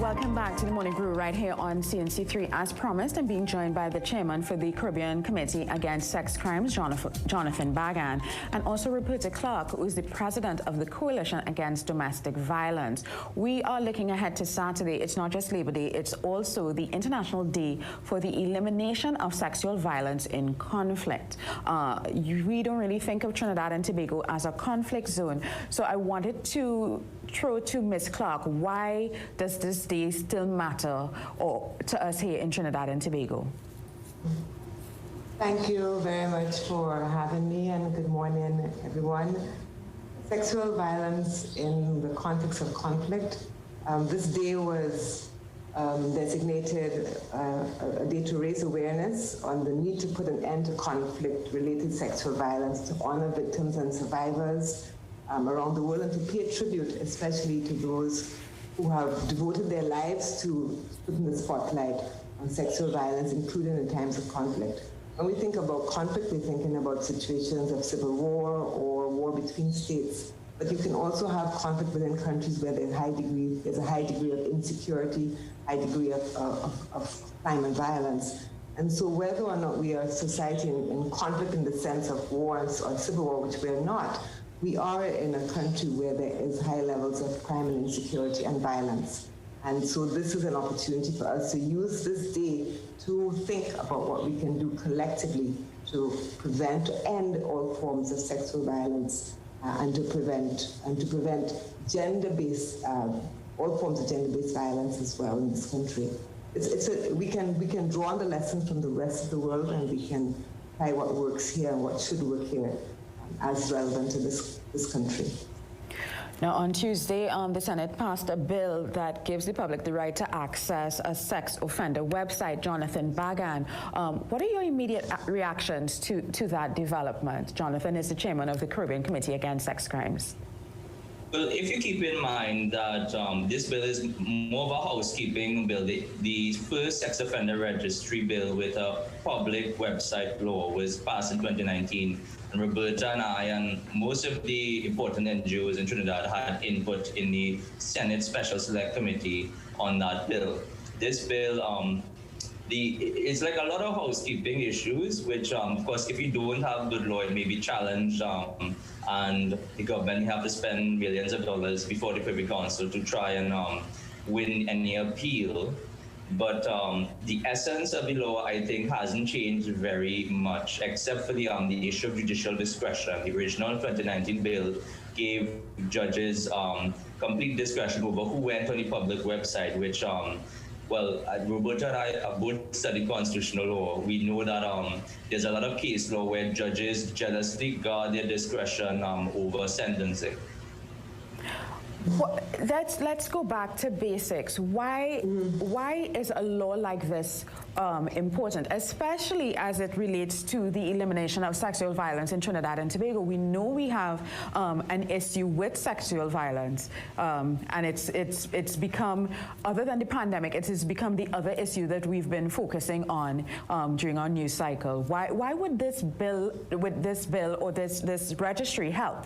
Welcome back to the Morning Brew right here on CNC3. As promised, I'm being joined by the chairman for the Caribbean Committee Against Sex Crimes, Jonathan Bagan, and also Roberta Clark, who is the president of the Coalition Against Domestic Violence. We are looking ahead to Saturday. It's not just Labor Day, it's also the International Day for the Elimination of Sexual Violence in Conflict. We don't really think of Trinidad and Tobago as a conflict zone, so I wanted to throw to Ms. Clark, why does this day still matter to us here in Trinidad and Tobago? Thank you very much for having me, and good morning, everyone. Sexual violence in the context of conflict. This day was designated a day to raise awareness on the need to put an end to conflict-related sexual violence, to honor victims and survivors around the world, and to pay tribute especially to those who have devoted their lives to putting the spotlight on sexual violence, including in times of conflict. When we think about conflict, we're thinking about situations of civil war or war between states. But you can also have conflict within countries where there's a high degree of insecurity, high degree of crime and violence. And so whether or not we are a society in conflict in the sense of war or civil war, which we're not, we are in a country where there is high levels of crime and insecurity and violence. And so this is an opportunity for us to use this day to think about what we can do collectively to prevent, to end all forms of sexual violence and to prevent gender-based, all forms of gender-based violence as well in this country. We can draw on the lessons from the rest of the world, and we can apply what works here and what should work here as relevant to this country. Now, on Tuesday, the Senate passed a bill that gives the public the right to access a sex offender website. Jonathan Bagan, what are your immediate reactions to that development? Jonathan is the chairman of the Caribbean Committee Against Sex Crimes. Well, if you keep in mind that this bill is more of a housekeeping bill, the first sex offender registry bill with a public website law was passed in 2019. And Roberta and I and most of the important NGOs in Trinidad had input in the Senate Special Select Committee on that bill. This bill, it's like a lot of housekeeping issues, which, of course, if you don't have good law, it may be challenged, and the government have to spend millions of dollars before the Privy Council to try and win any appeal. But the essence of the law, I think, hasn't changed very much, except for the issue of judicial discretion. The original 2019 bill gave judges complete discretion over who went on the public website, which, Roberta and I have both studied constitutional law. We know that there's a lot of case law where judges jealously guard their discretion over sentencing. Well, let's go back to basics. Why is a law like this important, especially as it relates to the elimination of sexual violence in Trinidad and Tobago? We know we have an issue with sexual violence, and it's become, other than the pandemic, it has become the other issue that we've been focusing on during our news cycle. Why would this bill or this registry help?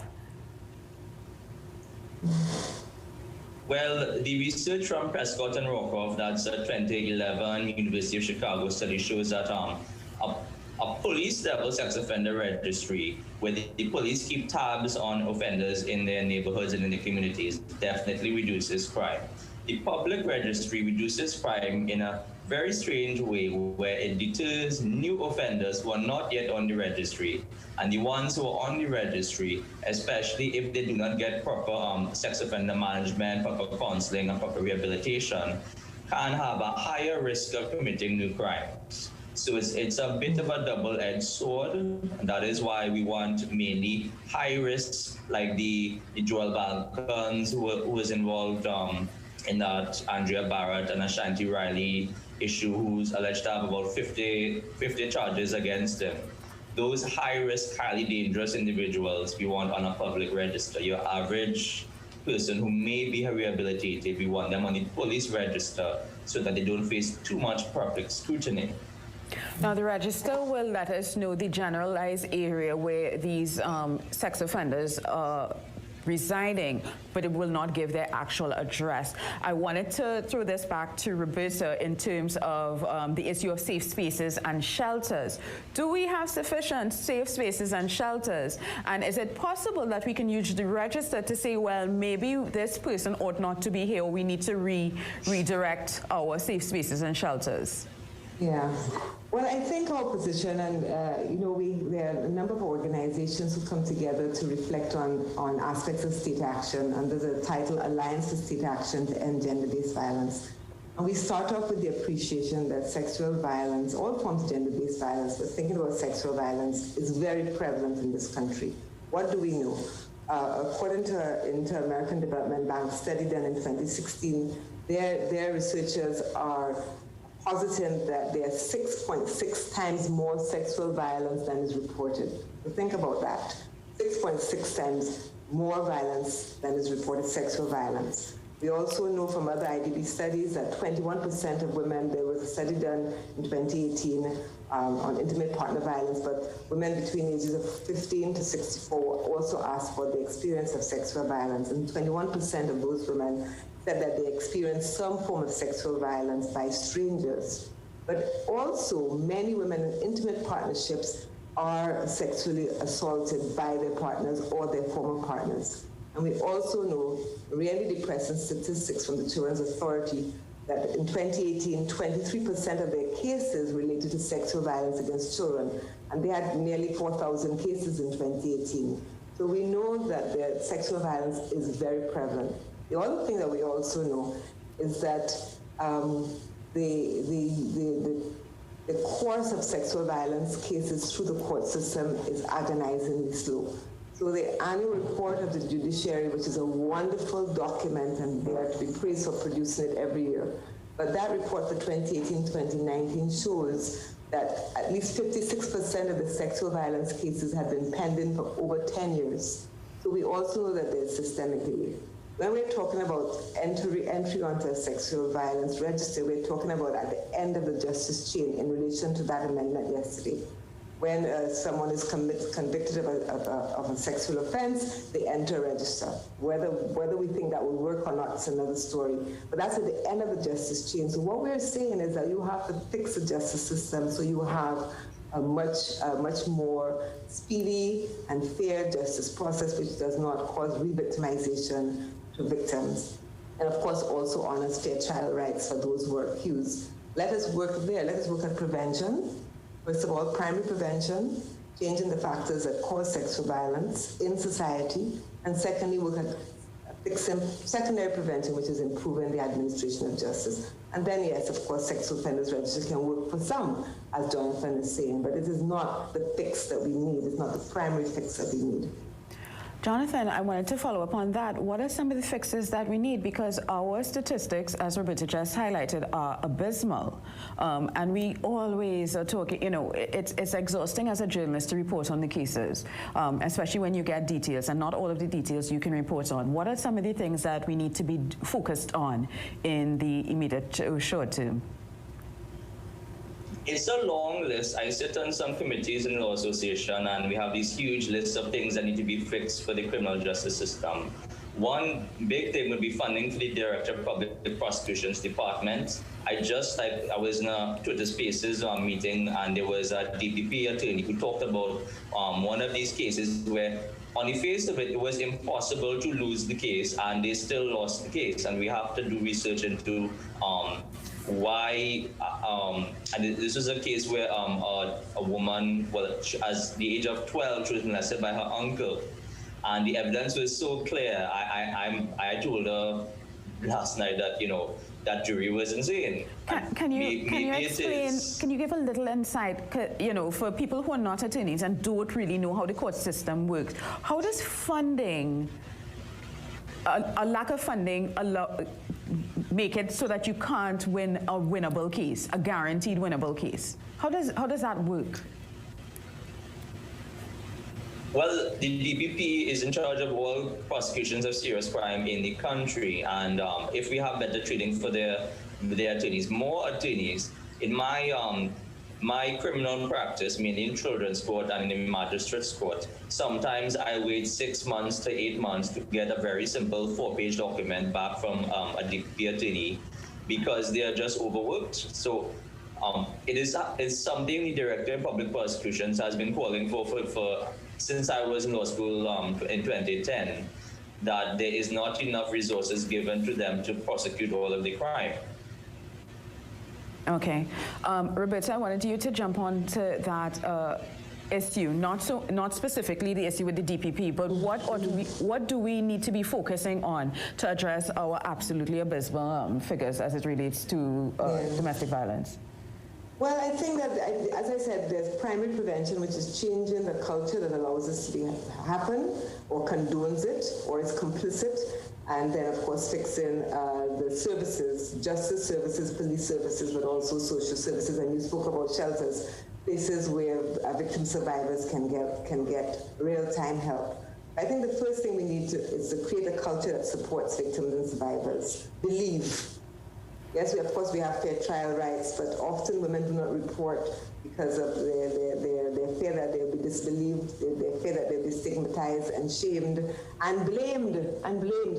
Well, the research from Prescott and Rockoff, that's a 2011 University of Chicago study, shows that a police-level sex offender registry, where the police keep tabs on offenders in their neighborhoods and in the communities, definitely reduces crime. The public registry reduces crime in a very strange way, where it deters new offenders who are not yet on the registry, and the ones who are on the registry, especially if they do not get proper sex offender management, proper counseling, and proper rehabilitation, can have a higher risk of committing new crimes. So it's a bit of a double-edged sword, and that is why we want mainly high risks, like the Joel Balkans, who was involved in that Andrea Barrett and Ashanti Riley issue, who's alleged to have about 50 charges against him. Those high-risk, highly dangerous individuals we want on a public register. Your average person who may be rehabilitated, we want them on the police register so that they don't face too much public scrutiny. Now, the register will let us know the generalized area where these sex offenders residing, but it will not give their actual address. I wanted to throw this back to Roberta in terms of the issue of safe spaces and shelters. Do we have sufficient safe spaces and shelters? And is it possible that we can use the register to say, well, maybe this person ought not to be here, or we need to redirect our safe spaces and shelters? Yeah. Well, I think our position, and there are a number of organizations who come together to reflect on aspects of state action under the title Alliance for State Action to End Gender-Based Violence. And we start off with the appreciation that sexual violence, all forms of gender-based violence, but thinking about sexual violence, is very prevalent in this country. What do we know? According to an Inter-American Development Bank study done in 2016, their researchers are positing that there are 6.6 times more sexual violence than is reported. So think about that. 6.6 times more violence than is reported, sexual violence. We also know from other IDB studies that 21% of women, there was a study done in 2018 on intimate partner violence, but women between ages of 15 to 64 also asked for the experience of sexual violence, and 21% of those women said that they experienced some form of sexual violence by strangers. But also, many women in intimate partnerships are sexually assaulted by their partners or their former partners. And we also know really depressing statistics from the Children's Authority that in 2018, 23% of their cases related to sexual violence against children, and they had nearly 4,000 cases in 2018. So we know that the sexual violence is very prevalent. The other thing that we also know is that the course of sexual violence cases through the court system is agonizingly slow. So the annual report of the judiciary, which is a wonderful document, and they are to be praised for producing it every year, but that report for 2018-2019 shows that at least 56% of the sexual violence cases have been pending for over 10 years. So we also know that there's systemic delay. When we're talking about entry onto a sexual violence register, we're talking about at the end of the justice chain in relation to that amendment yesterday. When someone is convicted of a sexual offense, they enter a register. Whether we think that will work or not is another story. But that's at the end of the justice chain. So what we're saying is that you have to fix the justice system so you have a much more speedy and fair justice process, which does not cause re-victimization to victims. And of course, also honors fair trial rights for those who are accused. Let us work there. Let us look at prevention. First of all, primary prevention, changing the factors that cause sexual violence in society. And secondly, look at fixing secondary prevention, which is improving the administration of justice. And then, yes, of course, sexual offenders registry can work for some, as Jonathan is saying, but it is not the fix that we need. It's not the primary fix that we need. Jonathan, I wanted to follow up on that. What are some of the fixes that we need? Because our statistics, as Roberta just highlighted, are abysmal. And we always are talking, it's exhausting as a journalist to report on the cases, especially when you get details, and not all of the details you can report on. What are some of the things that we need to be focused on in the immediate short term? It's a long list. I sit on some committees in the Law Association, and we have these huge lists of things that need to be fixed for the criminal justice system. One big thing would be funding for the Director of Public Prosecutions Department. I was in a Twitter Spaces meeting, and there was a DPP attorney who talked about one of these cases where on the face of it, it was impossible to lose the case, and they still lost the case. And we have to do research into why, and this was a case where a woman, at the age of 12, she was molested by her uncle. And the evidence was so clear. I told her last night that, that jury was insane. Can you explain, can you give a little insight, for people who are not attorneys and don't really know how the court system works, how does funding, a lack of funding, make it so that you can't win a winnable case, a guaranteed winnable case? How does that work? Well, the DPP is in charge of all prosecutions of serious crime in the country, and if we have better training for their attorneys, more attorneys, in my my criminal practice, mainly in children's court and in the magistrate's court, sometimes I wait 6 months to 8 months to get a very simple 4-page document back from a DP attorney because they are just overworked. So it's something the Director of Public Prosecutions has been calling for since I was in law school in 2010, that there is not enough resources given to them to prosecute all of the crime. Okay. Roberta, I wanted you to jump on to that issue, not specifically the issue with the DPP, but what do we need to be focusing on to address our absolutely abysmal figures as it relates to domestic violence? Well, I think that, as I said, there's primary prevention, which is changing the culture that allows this to happen, or condones it, or is complicit, and then, of course, fixing the services, justice services, police services, but also social services. And you spoke about shelters, places where victim survivors can get real-time help. I think the first thing we need is to create a culture that supports victims and survivors. Believe. Yes, of course, we have fair trial rights, but often women do not report because of their fear that they'll be disbelieved, their fear that they'll be stigmatized and shamed and blamed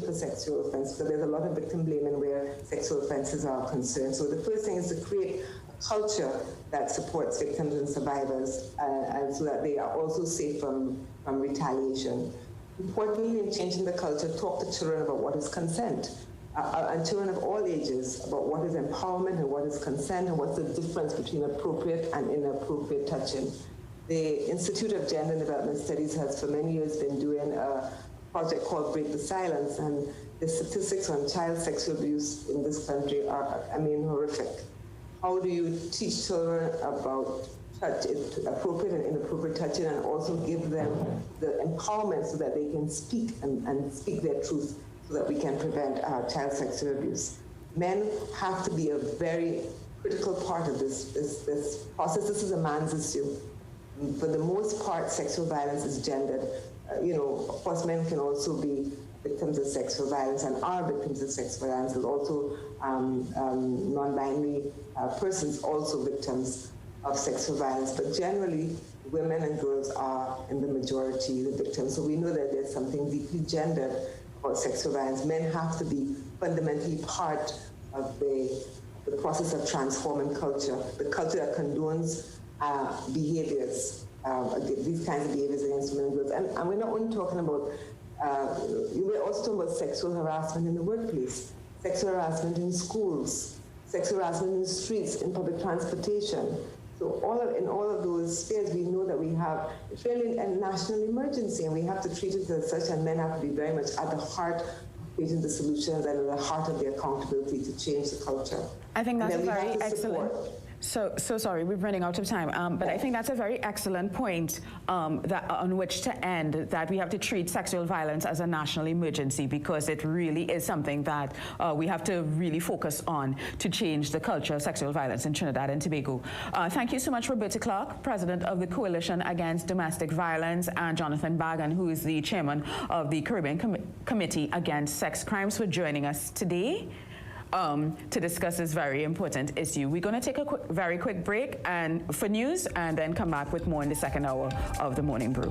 for sexual offense. So there's a lot of victim blaming where sexual offenses are concerned. So the first thing is to create a culture that supports victims and survivors, and so that they are also safe from retaliation. Importantly, in changing the culture, talk to children about what is consent. And children of all ages about what is empowerment and what is consent and what's the difference between appropriate and inappropriate touching. The Institute of Gender and Development Studies has for many years been doing a project called Break the Silence, and the statistics on child sexual abuse in this country are, horrific. How do you teach children about appropriate and inappropriate touching, and also give them the empowerment so that they can speak and speak their truth, so that we can prevent child sexual abuse. Men have to be a very critical part of this process. This is a man's issue. For the most part, sexual violence is gendered. Of course, men can also be victims of sexual violence and are victims of sexual violence. There's also non-binary persons also victims of sexual violence. But generally, women and girls are in the majority of the victims. So we know that there's something deeply gendered about sexual violence. Men have to be fundamentally part of the process of transforming culture, the culture that condones behaviors, these kinds of behaviors against women and girls. And we're not only talking about, we're also talking about sexual harassment in the workplace, sexual harassment in schools, sexual harassment in the streets, in public transportation. So in all of those spheres, we know that we have, it's really a national emergency, and we have to treat it as such, and men have to be very much at the heart of creating the solutions and at the heart of the accountability to change the culture. I think that's very excellent. So sorry, we're running out of time, but I think that's a very excellent point on which to end, that we have to treat sexual violence as a national emergency, because it really is something that we have to really focus on to change the culture of sexual violence in Trinidad and Tobago. Thank you so much, Roberta Clark, President of the Coalition Against Domestic Violence, and Jonathan Bagan, who is the Chairman of the Caribbean Committee Against Sex Crimes, for joining us today to discuss this very important issue. We're going to take a very quick break for news, and then come back with more in the second hour of the Morning Brew.